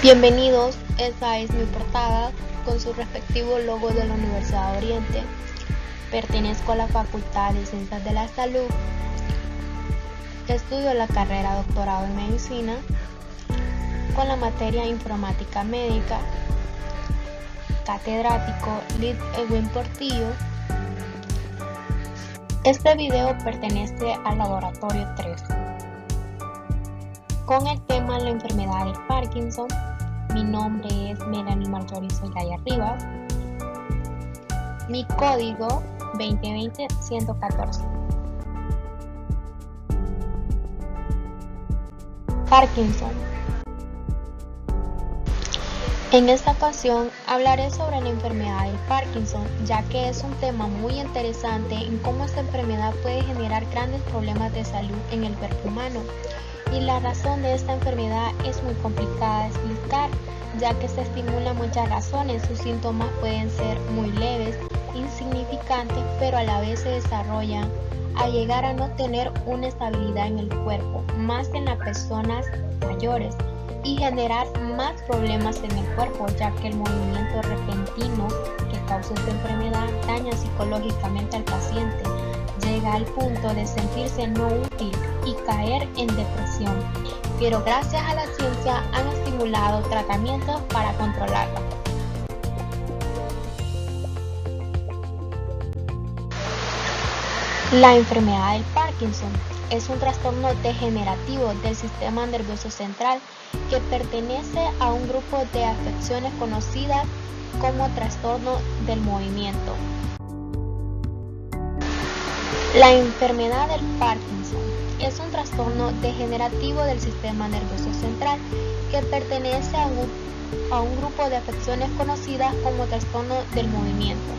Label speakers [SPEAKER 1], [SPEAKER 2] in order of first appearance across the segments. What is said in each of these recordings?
[SPEAKER 1] Bienvenidos, esta es mi portada con su respectivo logo de la Universidad de Oriente. Pertenezco a la Facultad de Ciencias de la Salud. Estudio la carrera doctorado en Medicina con la materia Informática Médica. Catedrático Liz Edwin Portillo. Este video pertenece al laboratorio 3 con el tema la enfermedad de Parkinson. Mi nombre es Melanie Marjorie Zelaya Rivas. Mi código 2020-114. Parkinson. En esta ocasión hablaré sobre la enfermedad del Parkinson, ya que es un tema muy interesante en cómo esta enfermedad puede generar grandes problemas de salud en el cuerpo humano. Y la razón de esta enfermedad es muy complicada de explicar, ya que se estimulan muchas razones. Sus síntomas pueden ser muy leves, insignificantes, pero a la vez se desarrollan a llegar a no tener una estabilidad en el cuerpo, más en las personas mayores, y generar más problemas en el cuerpo, ya que el movimiento repentino que causa esta enfermedad daña psicológicamente al paciente. Llega al punto de sentirse no útil y caer en depresión, pero gracias a la ciencia han estimulado tratamientos para controlarla. La enfermedad del Parkinson es un trastorno degenerativo del sistema nervioso central que pertenece a un grupo de afecciones conocidas como trastorno del movimiento. La enfermedad del Parkinson es un trastorno degenerativo del sistema nervioso central que pertenece a un grupo de afecciones conocidas como trastorno del movimiento.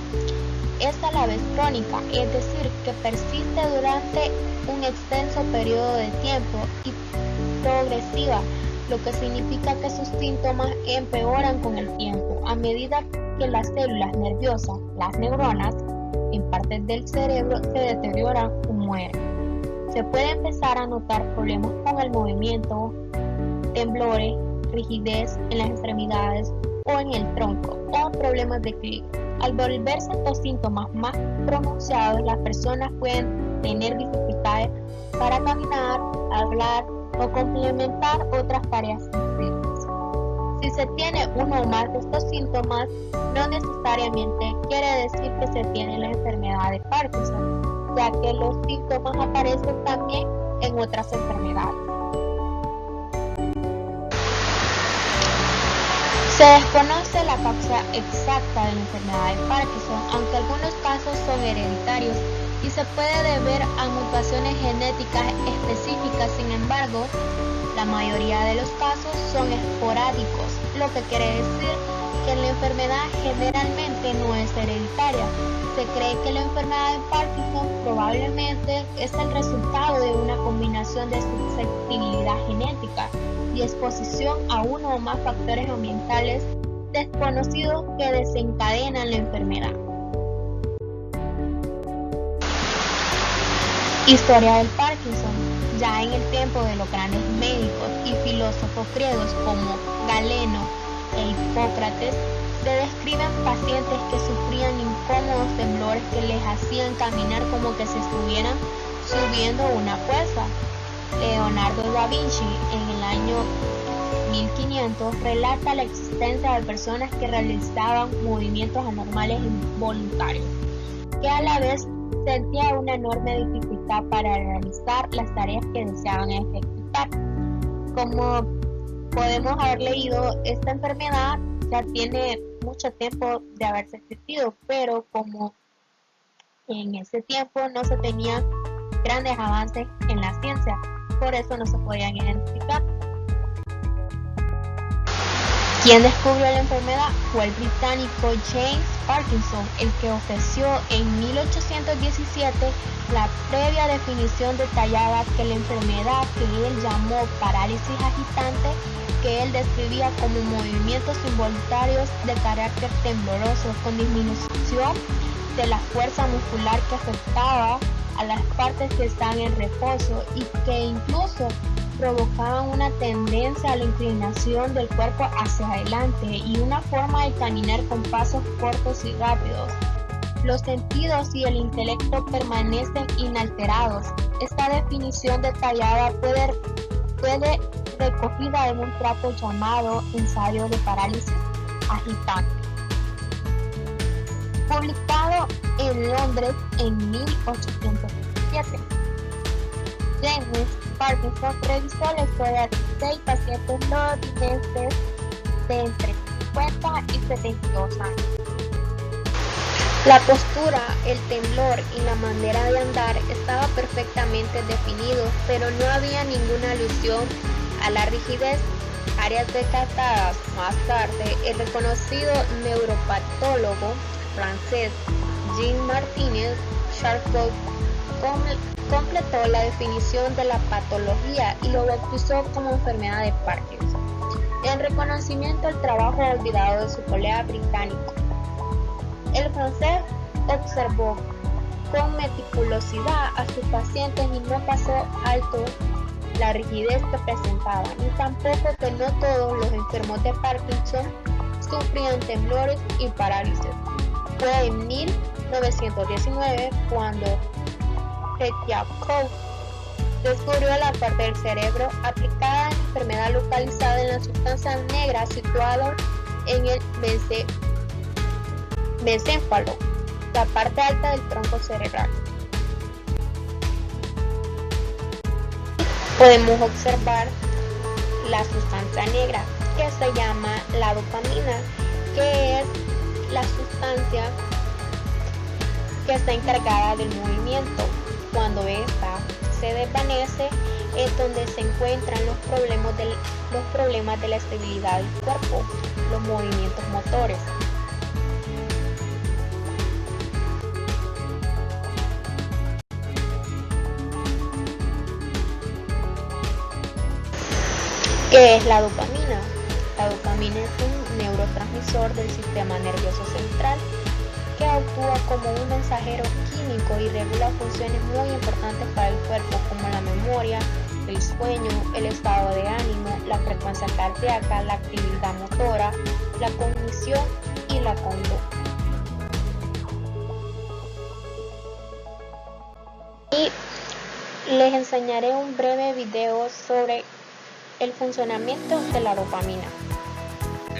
[SPEAKER 1] Es a la vez crónica, es decir, que persiste durante un extenso periodo de tiempo, y progresiva, lo que significa que sus síntomas empeoran con el tiempo a medida que las células nerviosas, las neuronas, en partes del cerebro se deterioran o mueren. Se puede empezar a notar problemas con el movimiento, temblores, rigidez en las extremidades o en el tronco, o problemas de equilibrio. Al volverse estos síntomas más pronunciados, las personas pueden tener dificultades para caminar, hablar o complementar otras tareas sencillas. Si se tiene uno o más de estos síntomas, no necesariamente quiere decir que se tiene la enfermedad de Parkinson, ya que los síntomas aparecen también en otras enfermedades. Se desconoce la causa exacta de la enfermedad de Parkinson, aunque algunos casos son hereditarios y se puede deber a mutaciones genéticas específicas. Sin embargo, la mayoría de los casos son esporádicos, lo que quiere decir que la enfermedad generalmente no es hereditaria. Se cree que la enfermedad de Parkinson probablemente es el resultado de una combinación de susceptibilidad genética y exposición a uno o más factores ambientales desconocidos que desencadenan la enfermedad. Historia del Parkinson. Ya en el tiempo de los grandes médicos y filósofos griegos como Galeno e Hipócrates, se describen pacientes que sufrían incómodos temblores que les hacían caminar como que se estuvieran subiendo una cuesta. Leonardo da Vinci, en el año 1500, relata la existencia de personas que realizaban movimientos anormales involuntarios, que a la vez sentían una enorme dificultad para realizar las tareas que deseaban ejecutar. Como podemos haber leído, esta enfermedad ya tiene mucho tiempo de haberse existido, pero como en ese tiempo no se tenían grandes avances en la ciencia, por eso no se podían identificar. Quien descubrió la enfermedad fue el británico James Parkinson, el que ofreció en 1817 la previa definición detallada que la enfermedad que él llamó parálisis agitante, que él describía como movimientos involuntarios de carácter tembloroso con disminución de la fuerza muscular que afectaba a las partes que están en reposo y que incluso provocaban una tendencia a la inclinación del cuerpo hacia adelante y una forma de caminar con pasos cortos y rápidos. Los sentidos y el intelecto permanecen inalterados. Esta definición detallada puede recogida en un trato llamado Ensayo de Parálisis Agitante, publicado en Londres en 1807. James Parkinson revisó la historia de 6 pacientes londinenses de entre 50 y 72 años. La postura, el temblor y la manera de andar estaban perfectamente definidos, pero no había ninguna alusión a la rigidez. Áreas descartadas. Más tarde, el reconocido neuropatólogo francés Jean Martinez Charcot completó la definición de la patología y lo bautizó como enfermedad de Parkinson, en reconocimiento al trabajo olvidado de su colega británico. El francés observó con meticulosidad a sus pacientes y no pasó alto la rigidez que presentaban, ni tampoco que no todos los enfermos de Parkinson sufrían temblores y parálisis. Fue en 1919 cuando Tretjakov descubrió la parte del cerebro aplicada a la enfermedad localizada en la sustancia negra situada en el mesénfalo, la parte alta del tronco cerebral. Podemos observar la sustancia negra, que se llama la dopamina, que es la sustancia que está encargada del movimiento. Cuando ésta se desvanece es donde se encuentran los problemas de la estabilidad del cuerpo, los movimientos motores. ¿Qué es la dopamina? La dopamina es un neurotransmisor del sistema nervioso central que actúa como un mensajero químico y regula funciones muy importantes para el cuerpo, como la memoria, el sueño, el estado de ánimo, la frecuencia cardíaca, la actividad motora, la cognición y la conducta. Y les enseñaré un breve video sobre el funcionamiento de la dopamina.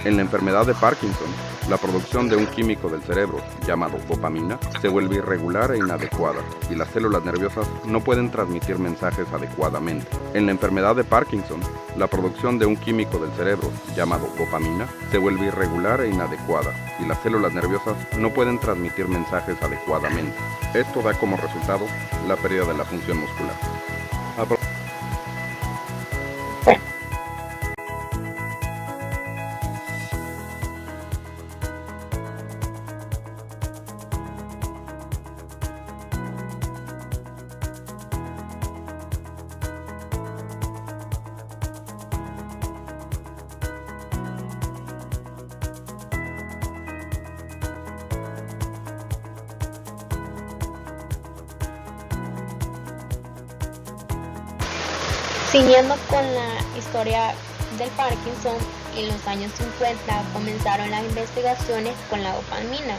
[SPEAKER 2] En la enfermedad de Parkinson, la producción de un químico del cerebro, llamado dopamina, se vuelve irregular e inadecuada, y las células nerviosas no pueden transmitir mensajes adecuadamente. En la enfermedad de Parkinson, la producción de un químico del cerebro, llamado dopamina, se vuelve irregular e inadecuada, y las células nerviosas no pueden transmitir mensajes adecuadamente. Esto da como resultado la pérdida de la función muscular.
[SPEAKER 1] Siguiendo con la historia del Parkinson, en los años 50 comenzaron las investigaciones con la dopamina,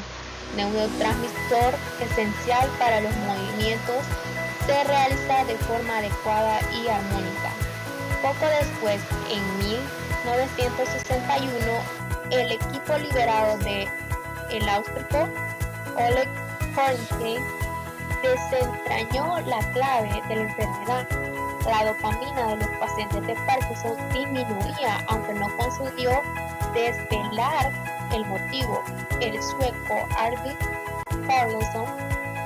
[SPEAKER 1] neurotransmisor esencial para los movimientos, se realiza de forma adecuada y armónica. Poco después, en 1961, el equipo liderado de el austríaco Oleg Hornstein desentrañó la clave de la enfermedad. La dopamina de los pacientes de Parkinson disminuía, aunque no consiguió desvelar el motivo. El sueco Arvid Carlsson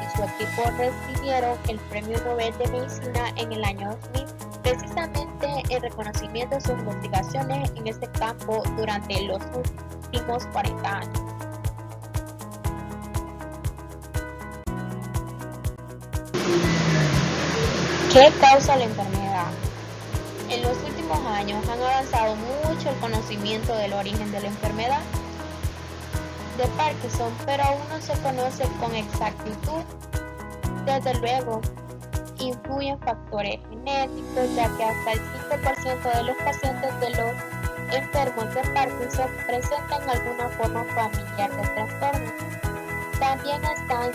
[SPEAKER 1] y su equipo recibieron el Premio Nobel de Medicina en el año 2000, precisamente en reconocimiento de sus investigaciones en este campo durante los últimos 40 años. ¿Qué causa la enfermedad? En los últimos años han avanzado mucho el conocimiento del origen de la enfermedad de Parkinson, pero aún no se conoce con exactitud. Desde luego, influyen factores genéticos, ya que hasta el 5% de los pacientes de los enfermos de Parkinson presentan alguna forma familiar de trastorno. También están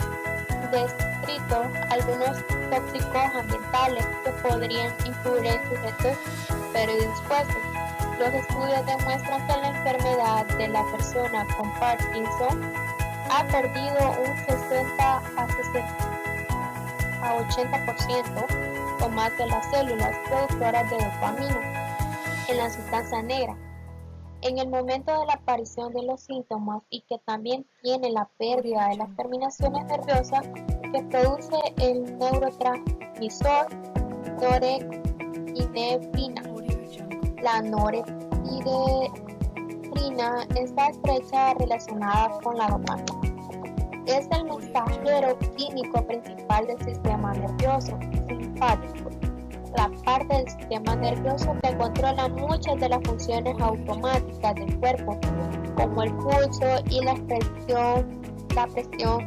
[SPEAKER 1] descritos algunos tóxicos ambientales que podrían influir en sujetos predispuestos. Los estudios demuestran que la enfermedad de la persona con Parkinson ha perdido un 60 a 80% o más de las células productoras de dopamina en la sustancia negra en el momento de la aparición de los síntomas, y que también tiene la pérdida de las terminaciones nerviosas que produce el neurotransmisor norepinefrina. La norepinefrina está estrecha relacionada con la dopamina. Es el mensajero químico principal del sistema nervioso simpático, la parte del sistema nervioso que controla muchas de las funciones automáticas del cuerpo, como el pulso y la presión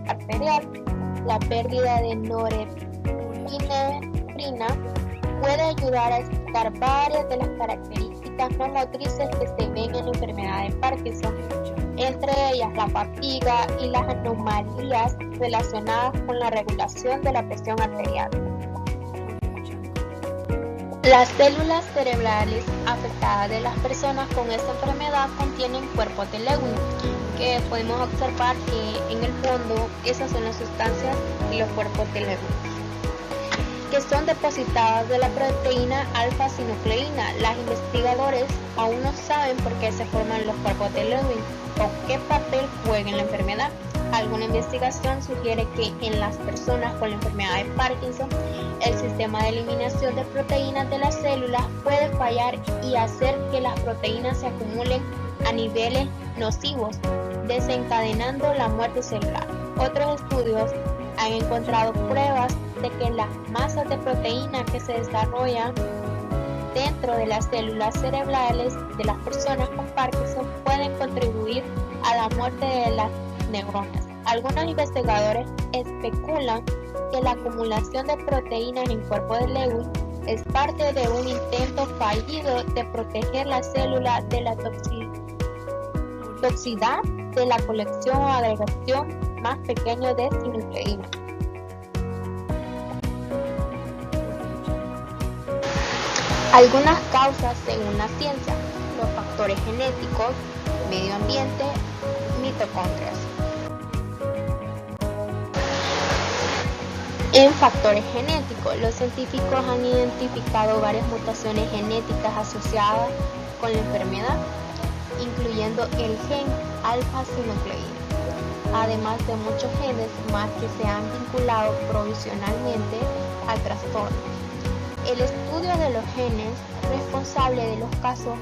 [SPEAKER 1] arterial. La pérdida de norepinefrina puede ayudar a explicar varias de las características no motrices que se ven en la enfermedad de Parkinson, entre ellas la fatiga y las anomalías relacionadas con la regulación de la presión arterial. Las células cerebrales afectadas de las personas con esta enfermedad contienen cuerpos de Lewin, que podemos observar que en el fondo esas son las sustancias y los cuerpos de Lewin, que son depositadas de la proteína alfa-sinucleína. Los investigadores aún no saben por qué se forman los cuerpos de Lewin o qué papel juegan en la enfermedad. Alguna investigación sugiere que en las personas con la enfermedad de Parkinson, el sistema de eliminación de proteínas de las células puede fallar y hacer que las proteínas se acumulen a niveles nocivos, desencadenando la muerte celular. Otros estudios han encontrado pruebas de que las masas de proteína que se desarrollan dentro de las células cerebrales de las personas con Parkinson pueden contribuir a la muerte de las neuronas. Algunos investigadores especulan que la acumulación de proteínas en el cuerpo de Lewin es parte de un intento fallido de proteger la célula de la toxicidad de la colección o agregación más pequeña de sinucleína. Algunas causas según la ciencia: los factores genéticos, medio ambiente, mitocondrias. En factores genéticos, los científicos han identificado varias mutaciones genéticas asociadas con la enfermedad, incluyendo el gen alfa-sinucleína, además de muchos genes más que se han vinculado provisionalmente al trastorno. El estudio de los genes responsables de los casos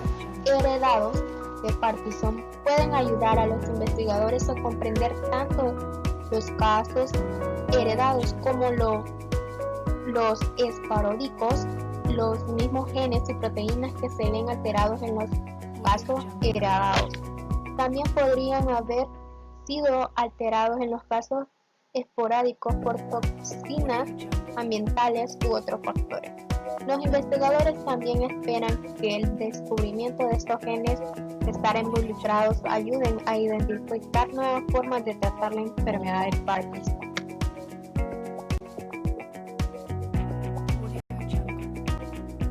[SPEAKER 1] heredados de Parkinson pueden ayudar a los investigadores a comprender tanto los casos heredados como los esporádicos, los mismos genes y proteínas que se ven alterados en los casos heredados. También podrían haber sido alterados en los casos esporádicos por toxinas ambientales u otros factores. Los investigadores también esperan que el descubrimiento de estos genes que están involucrados ayuden a identificar nuevas formas de tratar la enfermedad de Parkinson.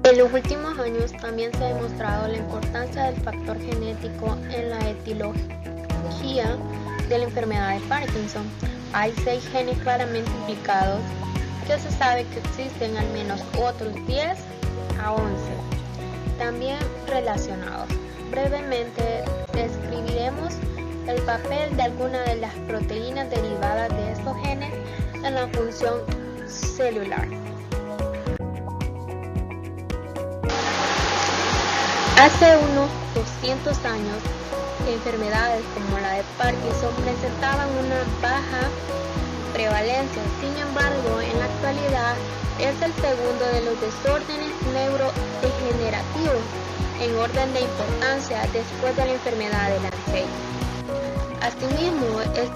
[SPEAKER 1] En los últimos años también se ha demostrado la importancia del factor genético en la etiología de la enfermedad de Parkinson. Hay 6 genes claramente implicados, que se sabe que existen al menos otros 10 a 11 también relacionados. Brevemente describiremos el papel de algunas de las proteínas derivadas de estos genes en la función celular. Hace unos 200 años, enfermedades como la de Parkinson presentaban una baja prevalencia. Sin embargo, en la actualidad es el segundo de los desórdenes neurodegenerativos en orden de importancia después de la enfermedad del Alzheimer. Asimismo, es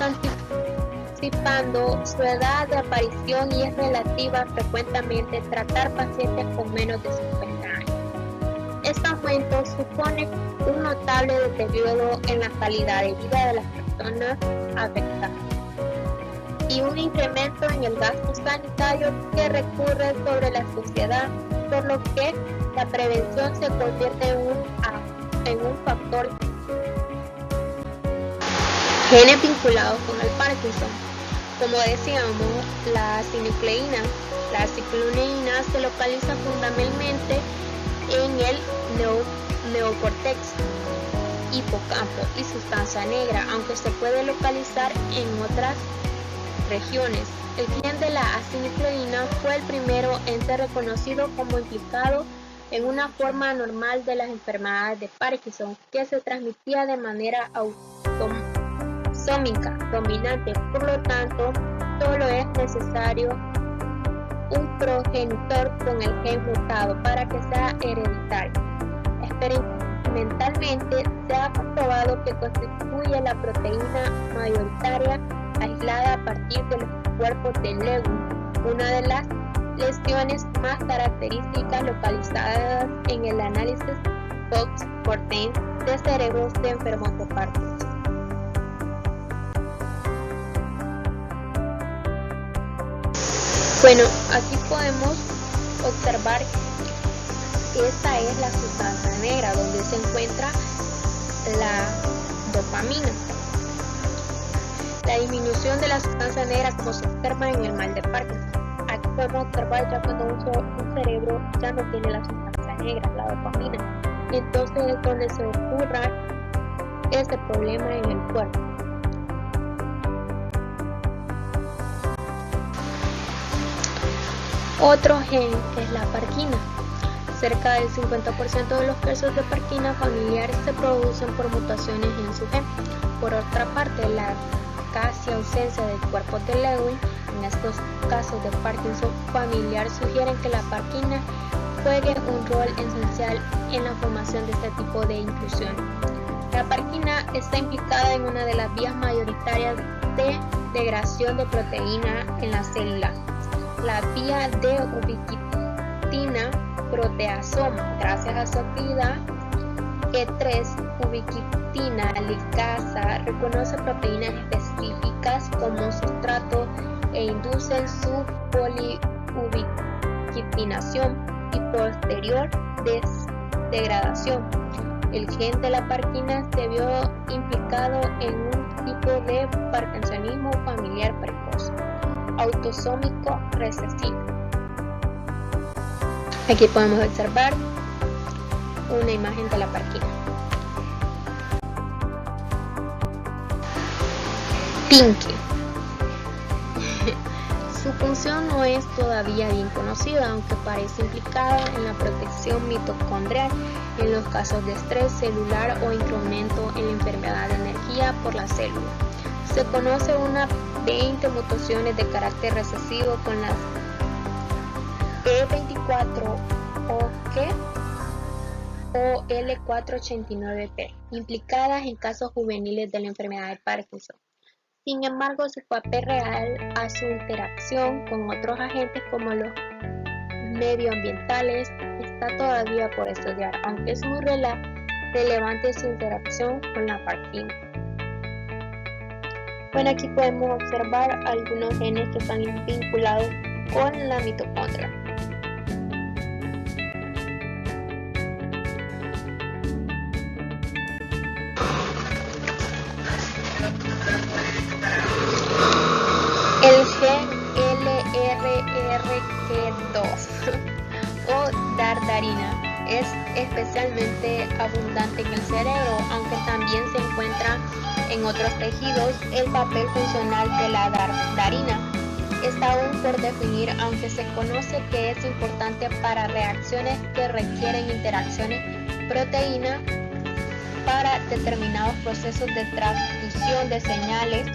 [SPEAKER 1] anticipando su edad de aparición y es relativa frecuentemente tratar pacientes con menos de 50 años. Este aumento supone un notable deterioro en la calidad de vida de las personas afectadas y un incremento en el gasto sanitario que recurre sobre la sociedad, por lo que la prevención se convierte en un factor. Genes vinculados con el Parkinson. Como decíamos, la sinucleína. La cicloneína se localiza fundamentalmente en el neocórtex, hipocampo y sustancia negra, aunque se puede localizar en otras regiones. El gen de la asinucleína fue el primero en ser reconocido como implicado en una forma anormal de las enfermedades de Parkinson que se transmitía de manera autosómica dominante. Por lo tanto, solo es necesario un progenitor con el gen mutado para que sea hereditario. Experimentalmente se ha comprobado que constituye la proteína mayoritaria aislada a partir de los cuerpos de Lewin, una de las lesiones más características localizadas en el análisis post-mortem de cerebros de enfermos de Parkinson. Bueno, aquí podemos observar que esta es la sustancia negra donde se encuentra la dopamina. La disminución de la sustancia negra como se observa en el mal de Parkinson. Aquí podemos observar ya cuando un cerebro ya no tiene la sustancia negra, la dopamina. Entonces es donde se ocurra este problema en el cuerpo. Otro gen es la parquina. Cerca del 50% de los casos de parquina familiar se producen por mutaciones en su gen. Por otra parte, la casi ausencia de cuerpos de Lewin en estos casos de Parkinson familiar sugieren que la parquina juegue un rol esencial en la formación de este tipo de inclusión. La parquina está implicada en una de las vías mayoritarias de degradación de proteína en la célula, la vía de ubiquitina proteasoma. Gracias a su actividad, E3 ubiquitina licasa reconoce proteínas específicas como sustrato e inducen su poliubiquitinación y posterior degradación. El gen de la parquina se vio implicado en un tipo de parkinsonismo familiar precoz, autosómico recesivo. Aquí podemos observar una imagen de la parquina. Pinky. Su función no es todavía bien conocida, aunque parece implicada en la protección mitocondrial en los casos de estrés celular o incremento en la enfermedad de energía por la célula. Se conoce unas 20 mutaciones de carácter recesivo con las E24 o L489P, implicadas en casos juveniles de la enfermedad de Parkinson. Sin embargo, su papel real a su interacción con otros agentes como los medioambientales está todavía por estudiar, aunque es muy relevante su interacción con la parquina. Bueno, aquí podemos observar algunos genes que están vinculados con la mitocondria. El gen LRRQ2 o dardarina es especialmente abundante en el cerebro, aunque también se encuentra en otros tejidos. El papel funcional de la dardarina está aún por definir, aunque se conoce que es importante para reacciones que requieren interacciones proteína para determinados procesos de transducción de señales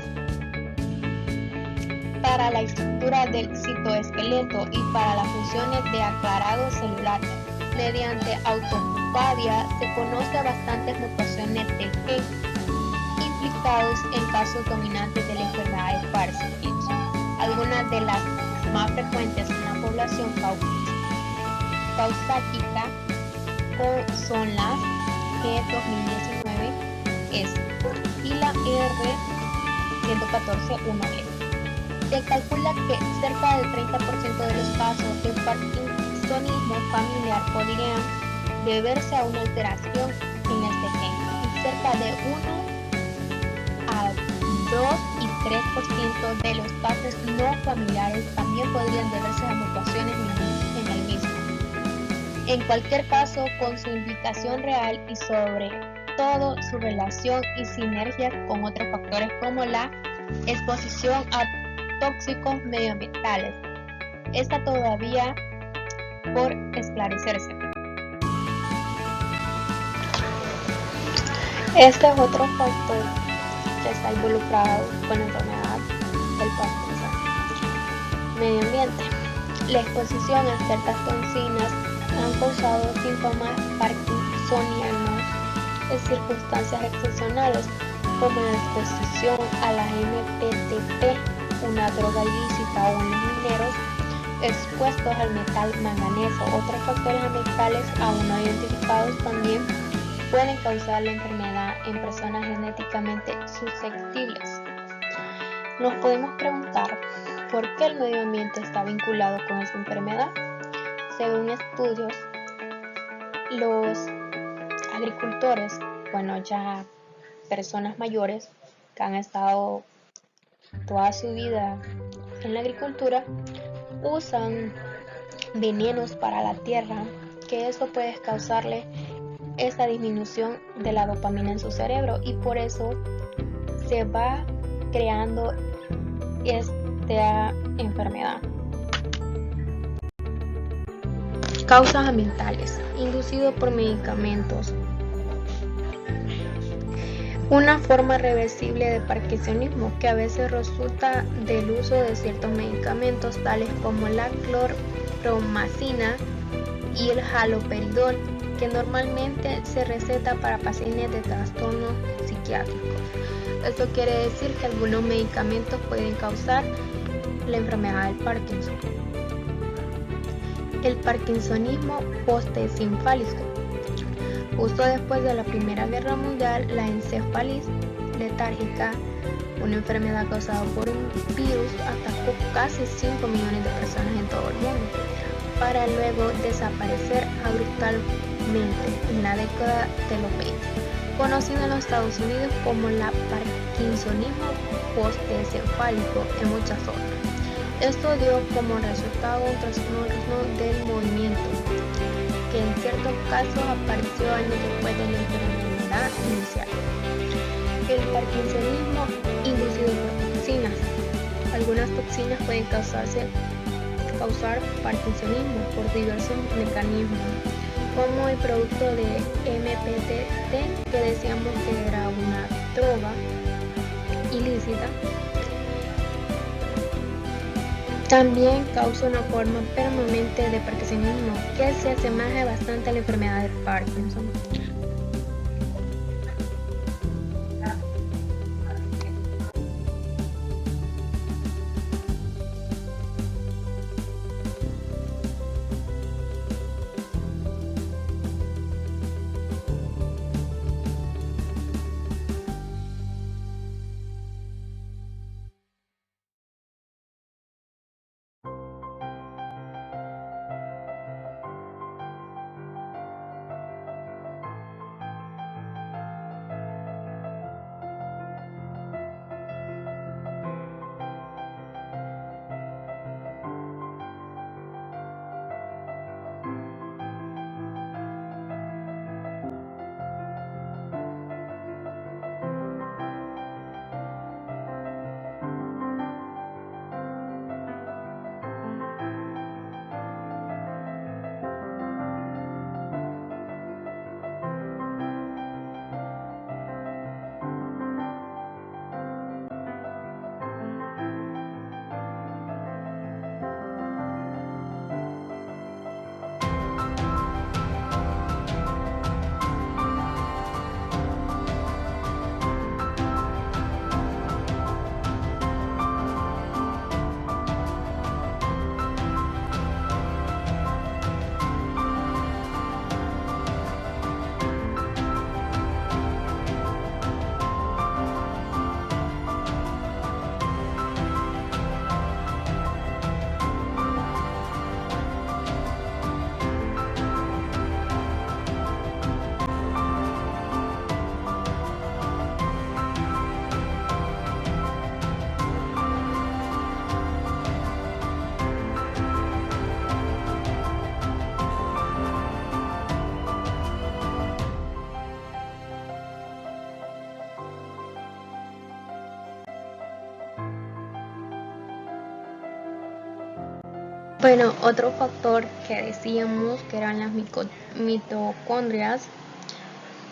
[SPEAKER 1] para la estructura del citoesqueleto y para las funciones de aclarado celular. Mediante autofagia se conoce bastantes mutaciones del gen identificados en casos dominantes de la enfermedad de Parkinson. Algunas de las más frecuentes en la población causática son las G2019S y la R1141E. Se calcula que cerca del 30% de los casos de parkinsonismo familiar podrían deberse a una alteración en este gen, y cerca de 1 a 2 y 3% de los casos no familiares también podrían deberse a mutaciones en el mismo. En cualquier caso, con su implicación real y sobre todo su relación y sinergia con otros factores como la exposición a tóxicos medioambientales, está todavía por esclarecerse. Este es otro factor que está involucrado con la enfermedad del Parkinson. Medio ambiente. La exposición a ciertas toxinas han causado síntomas parkinsonianos en circunstancias excepcionales, como la exposición a la MPTP, una droga ilícita, o en los mineros expuestos al metal manganeso. Otros factores ambientales aún no identificados también pueden causar la enfermedad en personas genéticamente susceptibles. Nos podemos preguntar por qué el medio ambiente está vinculado con esta enfermedad. Según estudios, los agricultores, ya personas mayores que han estado toda su vida en la agricultura, usan venenos para la tierra, que eso puede causarle esa disminución de la dopamina en su cerebro, y por eso se va creando esta enfermedad. Causas ambientales, inducido por medicamentos. Una forma reversible de parkinsonismo que a veces resulta del uso de ciertos medicamentos tales como la clorpromazina y el haloperidol, que normalmente se receta para pacientes de trastornos psiquiátricos. Esto quiere decir que algunos medicamentos pueden causar la enfermedad del Parkinson. El parkinsonismo postencefálico. Justo después de la Primera Guerra Mundial, la encefalitis letárgica, una enfermedad causada por un virus, atacó casi 5 millones de personas en todo el mundo, para luego desaparecer abruptamente en la década de los 20, conocido en los Estados Unidos como la parkinsonismo postencefálico, en muchas otras. Esto dio como resultado un trastorno del movimiento, que en ciertos casos apareció años después de la enfermedad inicial. El parkinsonismo inducido por toxinas. Algunas toxinas pueden causar parkinsonismo por diversos mecanismos, como el producto de MPTP, que decíamos que era una droga ilícita. También causa una forma permanente de parkinsonismo que se asemeja bastante a la enfermedad de Parkinson. Bueno, otro factor que decíamos que eran las mitocondrias.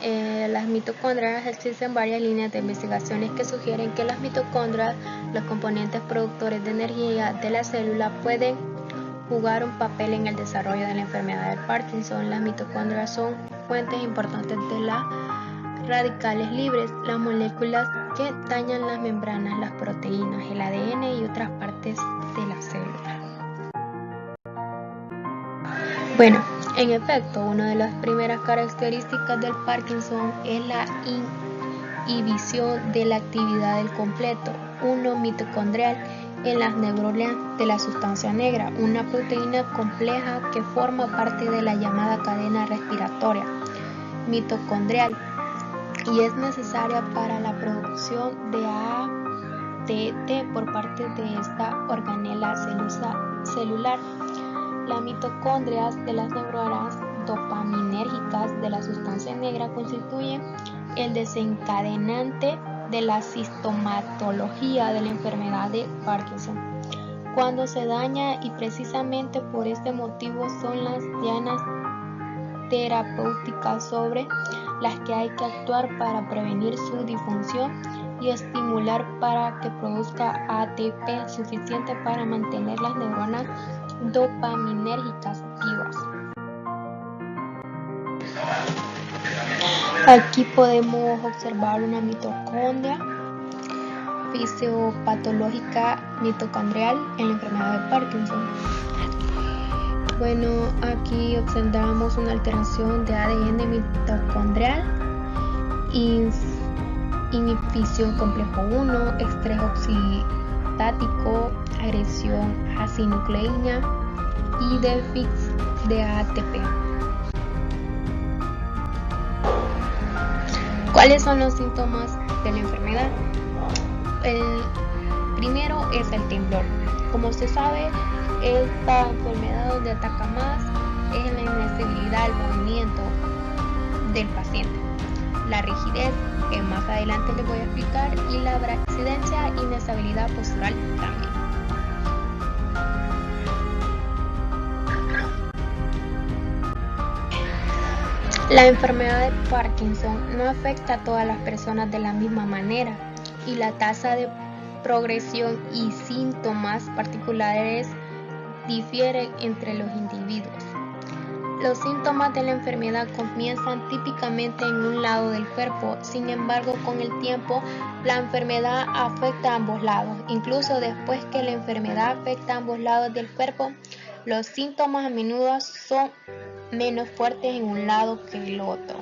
[SPEAKER 1] Las mitocondrias, existen varias líneas de investigaciones que sugieren que las mitocondrias, los componentes productores de energía de la célula, pueden jugar un papel en el desarrollo de la enfermedad de Parkinson. Las mitocondrias son fuentes importantes de las radicales libres, las moléculas que dañan las membranas, las proteínas, el ADN y otras partes de la célula. Bueno, en efecto, una de las primeras características del Parkinson es la inhibición de la actividad del complejo 1 mitocondrial en las neuronas de la sustancia negra, una proteína compleja que forma parte de la llamada cadena respiratoria mitocondrial y es necesaria para la producción de ATP por parte de esta organela celular. Las mitocondrias de las neuronas dopaminérgicas de la sustancia negra constituyen el desencadenante de la sintomatología de la enfermedad de Parkinson. Cuando se daña, y precisamente por este motivo son las dianas terapéuticas sobre las que hay que actuar para prevenir su disfunción y estimular para que produzca ATP suficiente para mantener las neuronas dopaminérgicas vivas. Aquí podemos observar una mitocondria fisiopatológica mitocondrial en la enfermedad de Parkinson. Bueno, aquí observamos una alteración de ADN mitocondrial, inhibición complejo 1, estrés oxidático, agresión acinucleína y déficit de ATP. ¿Cuáles son los síntomas de la enfermedad? El primero es el temblor. Como se sabe, esta enfermedad donde ataca más es la inestabilidad del movimiento del paciente, la rigidez, que más adelante les voy a explicar, y la braxidencia, inestabilidad postural también. La enfermedad de Parkinson no afecta a todas las personas de la misma manera y la tasa de progresión y síntomas particulares difieren entre los individuos. Los síntomas de la enfermedad comienzan típicamente en un lado del cuerpo, sin embargo, con el tiempo la enfermedad afecta a ambos lados. Incluso después que la enfermedad afecta a ambos lados del cuerpo, los síntomas a menudo son menos fuertes en un lado que el otro.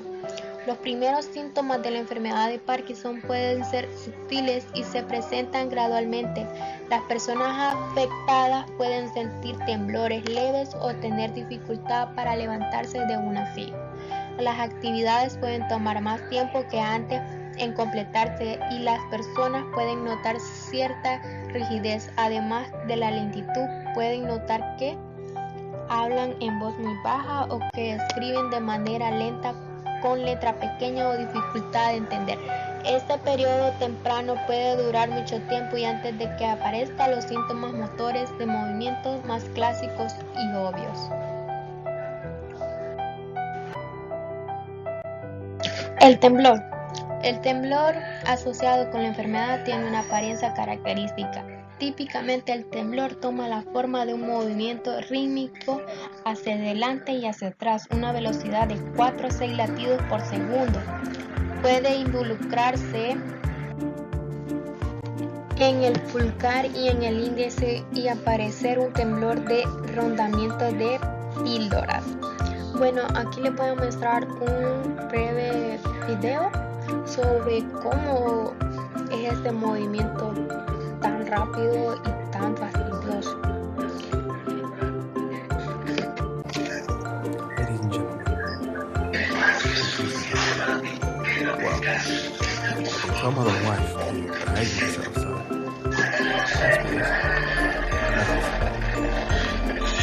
[SPEAKER 1] Los primeros síntomas de la enfermedad de Parkinson pueden ser sutiles y se presentan gradualmente. Las personas afectadas pueden sentir temblores leves o tener dificultad para levantarse de una silla. Las actividades pueden tomar más tiempo que antes en completarse y las personas pueden notar cierta rigidez. Además de la lentitud, pueden notar que hablan en voz muy baja o que escriben de manera lenta con letra pequeña o dificultad de entender. Este periodo temprano puede durar mucho tiempo y antes de que aparezcan los síntomas motores de movimientos más clásicos y obvios. El temblor. El temblor asociado con la enfermedad tiene una apariencia característica. Típicamente el temblor toma la forma de un movimiento rítmico hacia adelante y hacia atrás, una velocidad de 4 a 6 latidos por segundo. Puede involucrarse en el pulgar y en el índice y aparecer un temblor de rondamiento de píldoras. Bueno, aquí les voy a mostrar un breve video sobre cómo es este movimiento tan rápido y tan fastidioso.
[SPEAKER 3] Ladies and gentlemen, well, tell my wife to behave yourself, so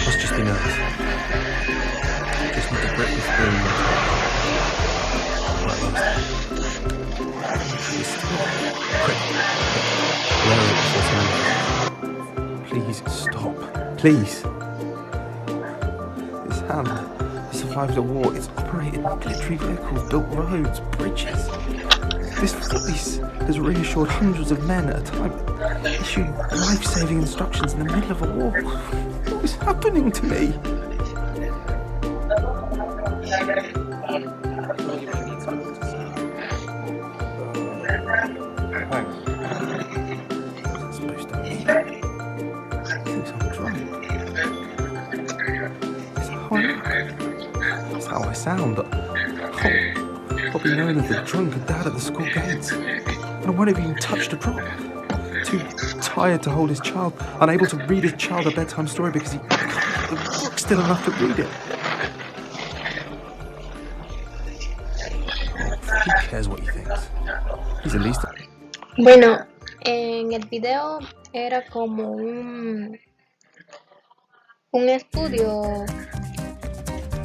[SPEAKER 3] let's just be nice. Just need to grip the spoon like this. Please stop. Please. man that survived the war. It's operated military vehicles, built roads, bridges. This voice has reassured hundreds of men at a time, issued life-saving instructions in the middle of a war. What is happening to me? That's how I sound, but I'll be known as the drunken dad at the school gates. And I won't have even touched a drop. Too tired to hold his child, unable to read his child a bedtime story because he can't get the book still enough to read it. Who cares what he thinks? He's at least...
[SPEAKER 1] Bueno, en el video era como un estudio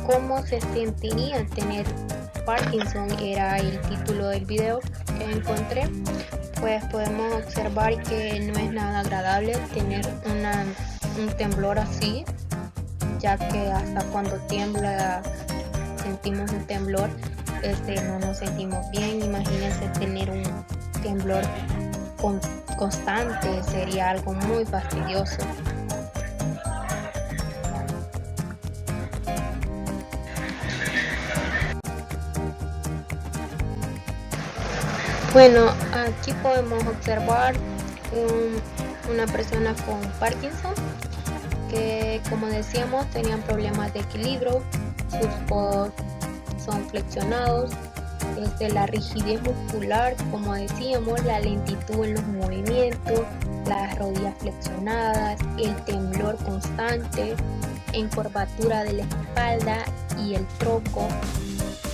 [SPEAKER 1] cómo se sentiría tener Parkinson, era el título del video que encontré. Pues podemos observar que no es nada agradable tener un temblor así, ya que hasta cuando tiembla sentimos un temblor, no nos sentimos bien. Imagínense tener un temblor constante, sería algo muy fastidioso. Bueno, aquí podemos observar una persona con Parkinson que, como decíamos, tenían problemas de equilibrio, sus codos son flexionados, la rigidez muscular, como decíamos, la lentitud en los movimientos, las rodillas flexionadas, el temblor constante, encorvatura de la espalda y el tronco.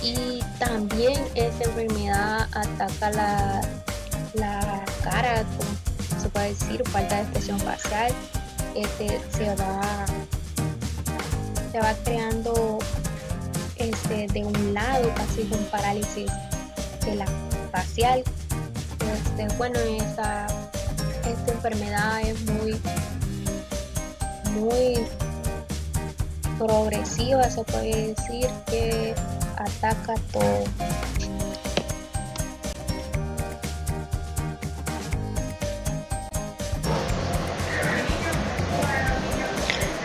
[SPEAKER 1] Y también esta enfermedad ataca la cara, como se puede decir, falta de expresión facial. Se va creando de un lado, casi un parálisis de la facial. Bueno, esta enfermedad es muy progresiva, se puede decir, que ataca todo.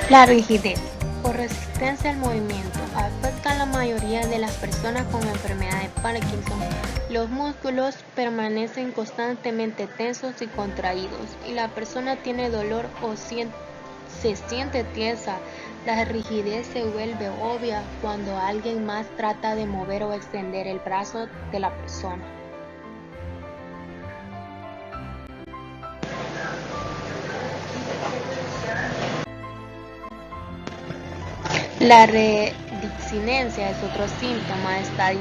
[SPEAKER 1] La rigidez o resistencia al movimiento afecta a la mayoría de las personas con enfermedad de Parkinson. Los músculos permanecen constantemente tensos y contraídos y la persona tiene dolor o se siente tiesa. La rigidez se vuelve obvia cuando alguien más trata de mover o extender el brazo de la persona. La rediscinencia es otro síntoma, esta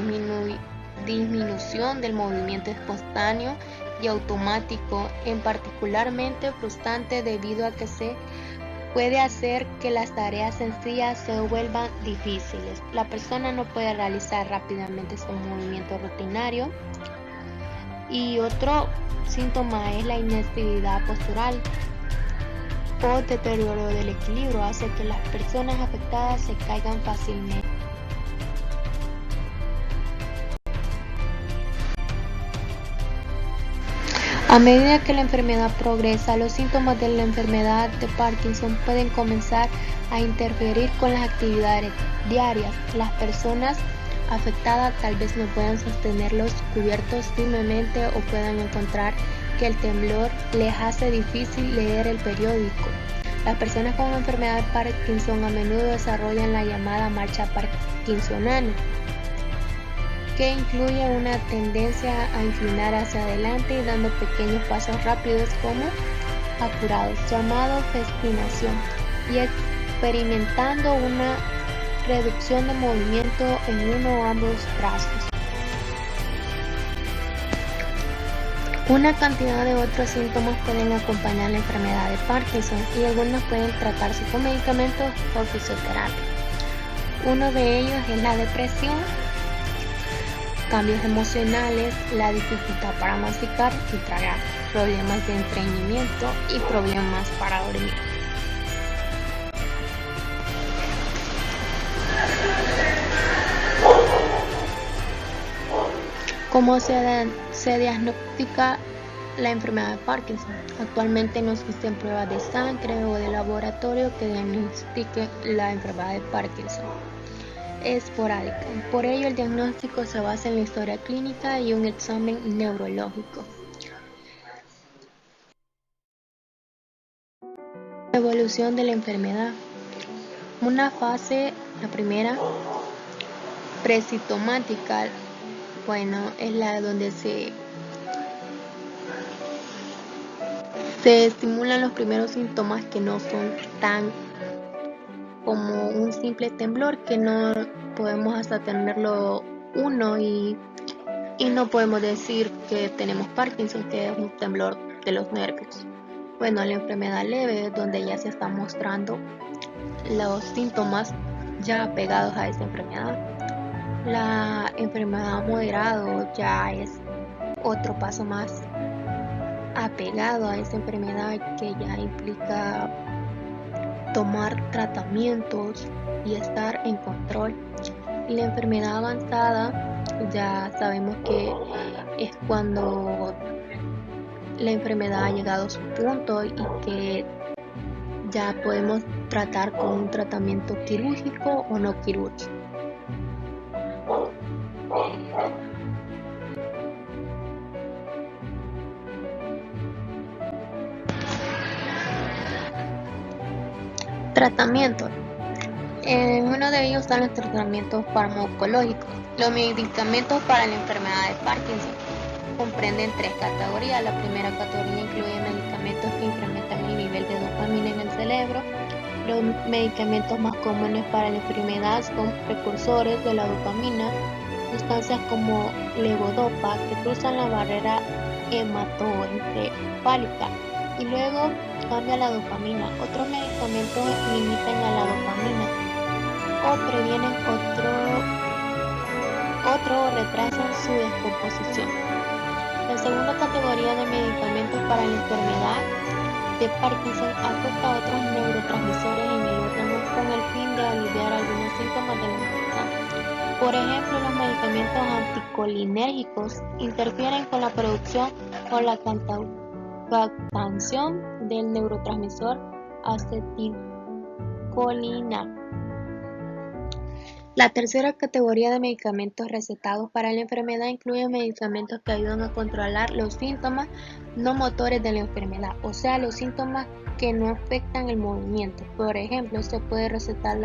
[SPEAKER 1] disminución del movimiento espontáneo y automático, en particularmente frustrante debido a que se puede hacer que las tareas sencillas se vuelvan difíciles. La persona no puede realizar rápidamente su movimiento rutinario. Y otro síntoma es la inestabilidad postural o deterioro del equilibrio, hace que las personas afectadas se caigan fácilmente. A medida que la enfermedad progresa, los síntomas de la enfermedad de Parkinson pueden comenzar a interferir con las actividades diarias. Las personas afectadas tal vez no puedan sostenerlos cubiertos firmemente o puedan encontrar que el temblor les hace difícil leer el periódico. Las personas con enfermedad de Parkinson a menudo desarrollan la llamada marcha parkinsoniana, que incluye una tendencia a inclinar hacia adelante y dando pequeños pasos rápidos como apurados, llamado festinación, y experimentando una reducción de movimiento en uno o ambos brazos. Una cantidad de otros síntomas pueden acompañar la enfermedad de Parkinson y algunos pueden tratarse con medicamentos o fisioterapia. Uno de ellos es la depresión, cambios emocionales, la dificultad para masticar y tragar, problemas de estreñimiento y problemas para dormir. ¿Cómo se diagnostica la enfermedad de Parkinson? Actualmente no existen pruebas de sangre o de laboratorio que diagnostiquen la enfermedad de Parkinson. Es esporádica. Por ello, el diagnóstico se basa en la historia clínica y un examen neurológico. Evolución de la enfermedad. Una fase, la primera, presintomática, es la donde se estimulan los primeros síntomas que no son tan como un simple temblor, que no podemos hasta tenerlo uno y no podemos decir que tenemos Parkinson, que es un temblor de los nervios. La enfermedad leve es donde ya se están mostrando los síntomas ya apegados a esa enfermedad. La enfermedad moderada ya es otro paso más apegado a esa enfermedad, que ya implica tomar tratamientos y estar en control. Y la enfermedad avanzada ya sabemos que es cuando la enfermedad ha llegado a su punto y que ya podemos tratar con un tratamiento quirúrgico o no quirúrgico. Tratamiento. En uno de ellos están los tratamientos farmacológicos. Los medicamentos para la enfermedad de Parkinson comprenden 3 categorías. La primera categoría incluye medicamentos que incrementan el nivel de dopamina en el cerebro. Los medicamentos más comunes para la enfermedad son precursores de la dopamina, sustancias como levodopa que cruzan la barrera hematoencefálica y luego cambia la dopamina. Otros medicamentos limitan a la dopamina o previenen otro retrasan su descomposición. La segunda categoría de medicamentos para la enfermedad de Parkinson afecta a otros neurotransmisores en el órgano con el fin de aliviar algunos síntomas de la enfermedad. Por ejemplo, los medicamentos anticolinérgicos interfieren con la producción o la captación del neurotransmisor acetilcolina. La tercera categoría de medicamentos recetados para la enfermedad incluye medicamentos que ayudan a controlar los síntomas no motores de la enfermedad, o sea, los síntomas que no afectan el movimiento. Por ejemplo, se puede recetar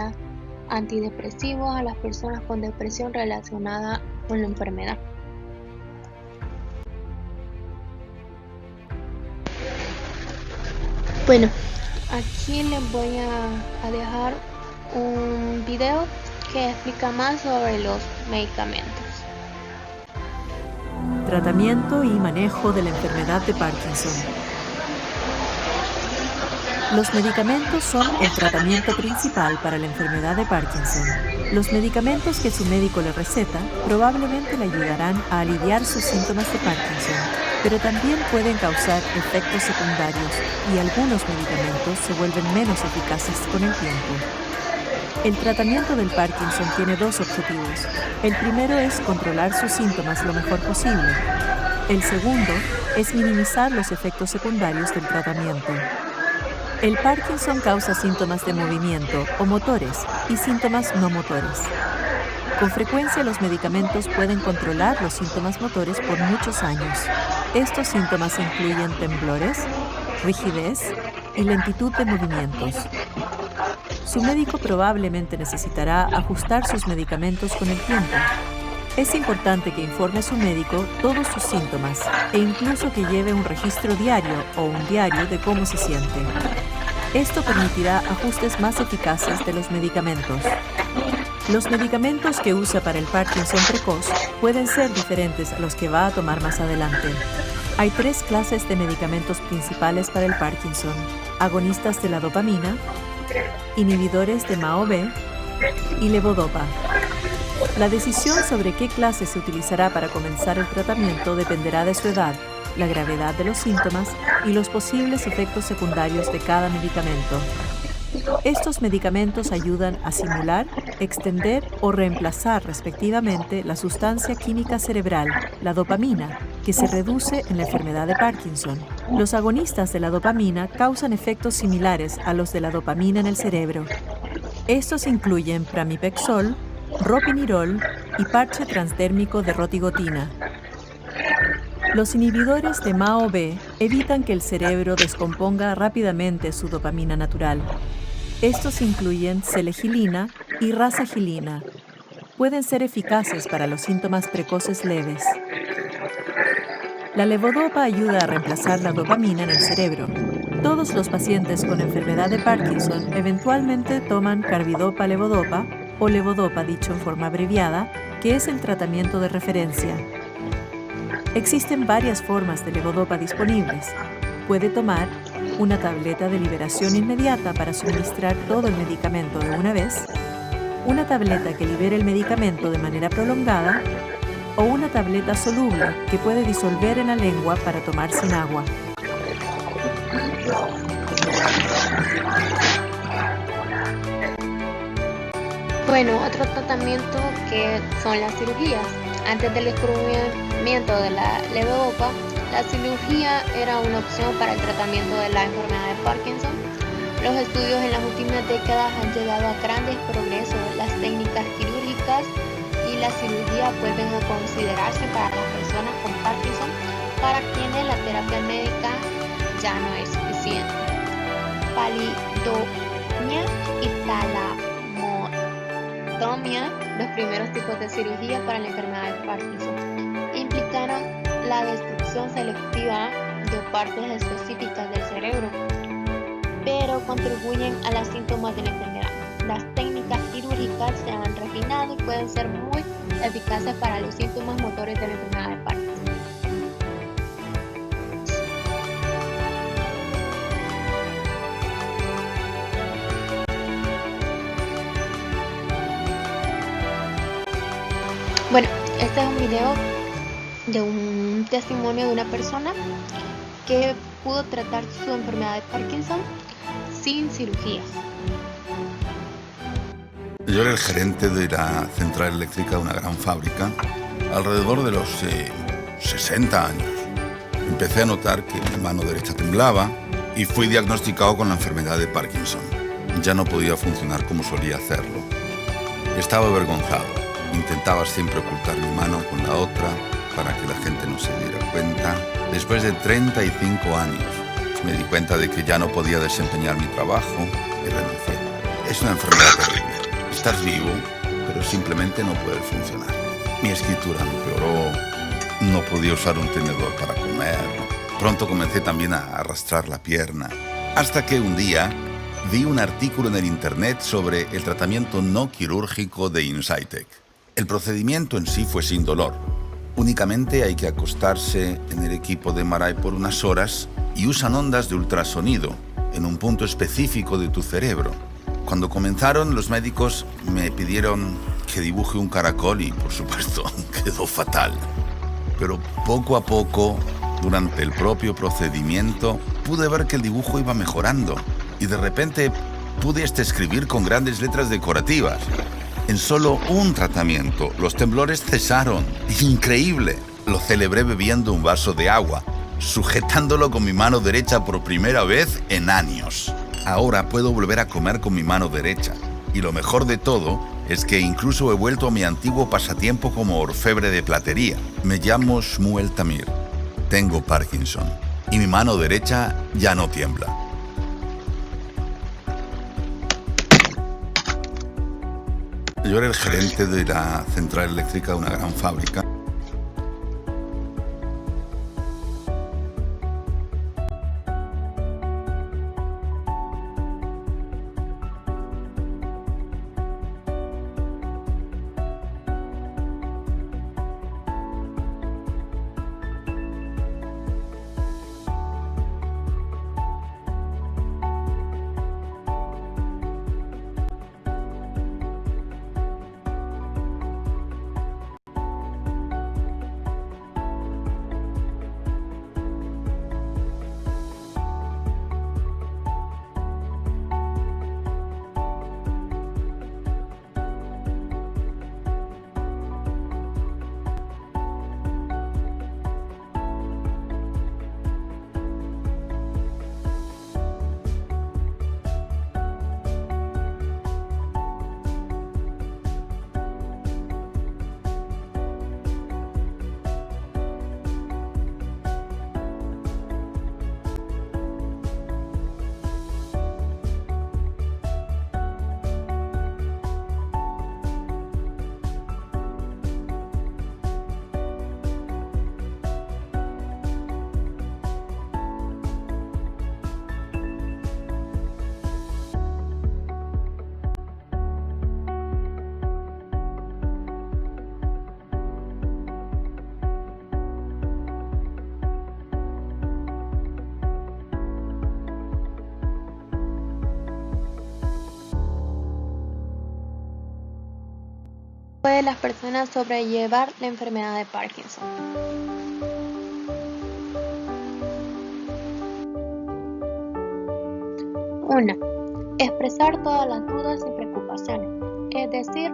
[SPEAKER 1] antidepresivos a las personas con depresión relacionada con la enfermedad. Aquí les voy a dejar un video que explica más sobre los medicamentos.
[SPEAKER 4] Tratamiento y manejo de la enfermedad de Parkinson. Los medicamentos son el tratamiento principal para la enfermedad de Parkinson. Los medicamentos que su médico le receta probablemente le ayudarán a aliviar sus síntomas de Parkinson, pero también pueden causar efectos secundarios y algunos medicamentos se vuelven menos eficaces con el tiempo. El tratamiento del Parkinson tiene 2 objetivos. El primero es controlar sus síntomas lo mejor posible. El segundo es minimizar los efectos secundarios del tratamiento. El Parkinson causa síntomas de movimiento o motores y síntomas no motores. Con frecuencia los medicamentos pueden controlar los síntomas motores por muchos años. Estos síntomas incluyen temblores, rigidez y lentitud de movimientos. Su médico probablemente necesitará ajustar sus medicamentos con el tiempo. Es importante que informe a su médico todos sus síntomas e incluso que lleve un registro diario o un diario de cómo se siente. Esto permitirá ajustes más eficaces de los medicamentos. Los medicamentos que usa para el Parkinson precoz pueden ser diferentes a los que va a tomar más adelante. Hay 3 clases de medicamentos principales para el Parkinson: agonistas de la dopamina, inhibidores de MAO-B y levodopa. La decisión sobre qué clase se utilizará para comenzar el tratamiento dependerá de su edad, la gravedad de los síntomas y los posibles efectos secundarios de cada medicamento. Estos medicamentos ayudan a simular, extender o reemplazar respectivamente la sustancia química cerebral, la dopamina, que se reduce en la enfermedad de Parkinson. Los agonistas de la dopamina causan efectos similares a los de la dopamina en el cerebro. Estos incluyen pramipexol, ropinirol y parche transdérmico de rotigotina. Los inhibidores de MAO-B evitan que el cerebro descomponga rápidamente su dopamina natural. Estos incluyen selegilina y rasagilina. Pueden ser eficaces para los síntomas precoces leves. La levodopa ayuda a reemplazar la dopamina en el cerebro. Todos los pacientes con enfermedad de Parkinson eventualmente toman carbidopa-levodopa o levodopa dicho en forma abreviada, que es el tratamiento de referencia. Existen varias formas de levodopa disponibles. Puede tomar una tableta de liberación inmediata para suministrar todo el medicamento de una vez, una tableta que libere el medicamento de manera prolongada o una tableta soluble que puede disolver en la lengua para tomar sin agua.
[SPEAKER 1] Bueno, otro tratamiento que son las cirugías. Antes del descubrimiento de la levodopa, la cirugía era una opción para el tratamiento de la enfermedad de Parkinson. Los estudios en las últimas décadas han llegado a grandes progresos. Las técnicas quirúrgicas y la cirugía vuelven a considerarse para las personas con Parkinson, para quienes la terapia médica ya no es suficiente. Palidomia y talamotomía, los primeros tipos de cirugía para la enfermedad de Parkinson, implicaron la destrucción selectiva de partes específicas del cerebro, pero contribuyen a los síntomas de la enfermedad. Las técnicas quirúrgicas se han refinado y pueden ser muy eficaces para los síntomas motores de la enfermedad de Parkinson. Bueno, este es un video de un testimonio de una persona que pudo tratar su enfermedad de Parkinson sin cirugías.
[SPEAKER 5] Yo era el gerente de la central eléctrica de una gran fábrica alrededor de los 60 años. Empecé a notar que mi mano derecha temblaba y fui diagnosticado con la enfermedad de Parkinson. Ya no podía funcionar como solía hacerlo. Estaba avergonzado. Intentaba siempre ocultar mi mano con la otra para que la gente no se diera cuenta. Después de 35 años, me di cuenta de que ya no podía desempeñar mi trabajo y renuncié. Es una enfermedad terrible. Estás vivo, pero simplemente no puedes funcionar. Mi escritura empeoró, no podía usar un tenedor para comer. Pronto comencé también a arrastrar la pierna. Hasta que un día vi un artículo en el internet sobre el tratamiento no quirúrgico de Insightec. El procedimiento en sí fue sin dolor. Únicamente hay que acostarse en el equipo de MRI por unas horas y usan ondas de ultrasonido en un punto específico de tu cerebro. Cuando comenzaron, los médicos me pidieron que dibuje un caracol y, por supuesto, quedó fatal. Pero poco a poco, durante el propio procedimiento, pude ver que el dibujo iba mejorando y de repente pude hasta escribir con grandes letras decorativas. En solo un tratamiento, los temblores cesaron. ¡Increíble! Lo celebré bebiendo un vaso de agua, sujetándolo con mi mano derecha por primera vez en años. Ahora puedo volver a comer con mi mano derecha. Y lo mejor de todo es que incluso he vuelto a mi antiguo pasatiempo como orfebre de platería. Me llamo Shmuel Tamir. Tengo Parkinson. Y mi mano derecha ya no tiembla. Yo era el gerente de la central eléctrica de una gran fábrica.
[SPEAKER 1] pueden las personas sobrellevar la enfermedad de Parkinson? 1. Expresar todas las dudas y preocupaciones, es decir,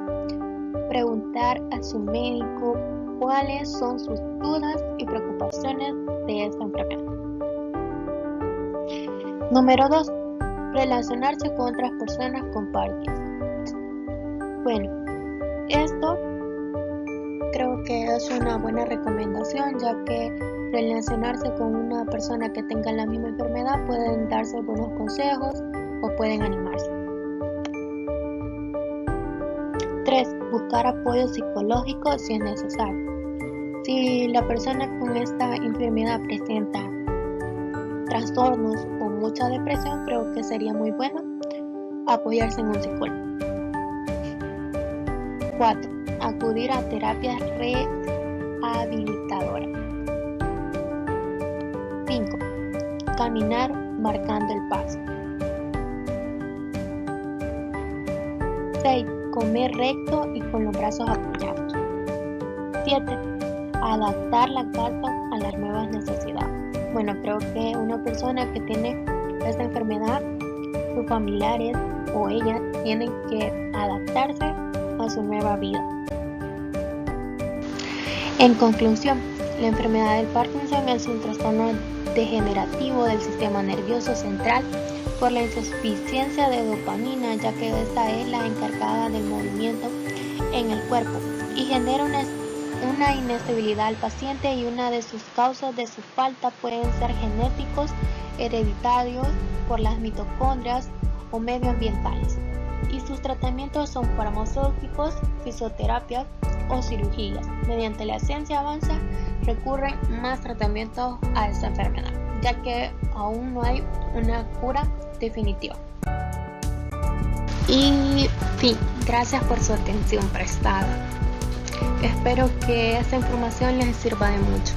[SPEAKER 1] preguntar a su médico cuáles son sus dudas y preocupaciones de esta enfermedad. Número 2. Relacionarse con otras personas con Parkinson. Bueno, esto creo que es una buena recomendación, ya que relacionarse con una persona que tenga la misma enfermedad pueden darse buenos consejos o pueden animarse. 3. Buscar apoyo psicológico si es necesario. Si la persona con esta enfermedad presenta trastornos o mucha depresión, creo que sería muy bueno apoyarse en un psicólogo. 4. Acudir a terapias rehabilitadoras. 5. Caminar marcando el paso. 6. Comer recto y con los brazos apoyados. 7. Adaptar la casa a las nuevas necesidades. Bueno, creo que una persona que tiene esta enfermedad, sus familiares o ella tienen que adaptarse a su nueva vida. En conclusión, la enfermedad del Parkinson es un trastorno degenerativo del sistema nervioso central por la insuficiencia de dopamina, ya que esta es la encargada del movimiento en el cuerpo y genera una inestabilidad al paciente, y una de sus causas de su falta pueden ser genéticos, hereditarios por las mitocondrias o medioambientales, y sus tratamientos son farmacéuticos, fisioterapia o cirugías. Mediante la ciencia avanza, recurren más tratamientos a esta enfermedad, ya que aún no hay una cura definitiva. Y fin, gracias por su atención prestada. Espero que esta información les sirva de mucho.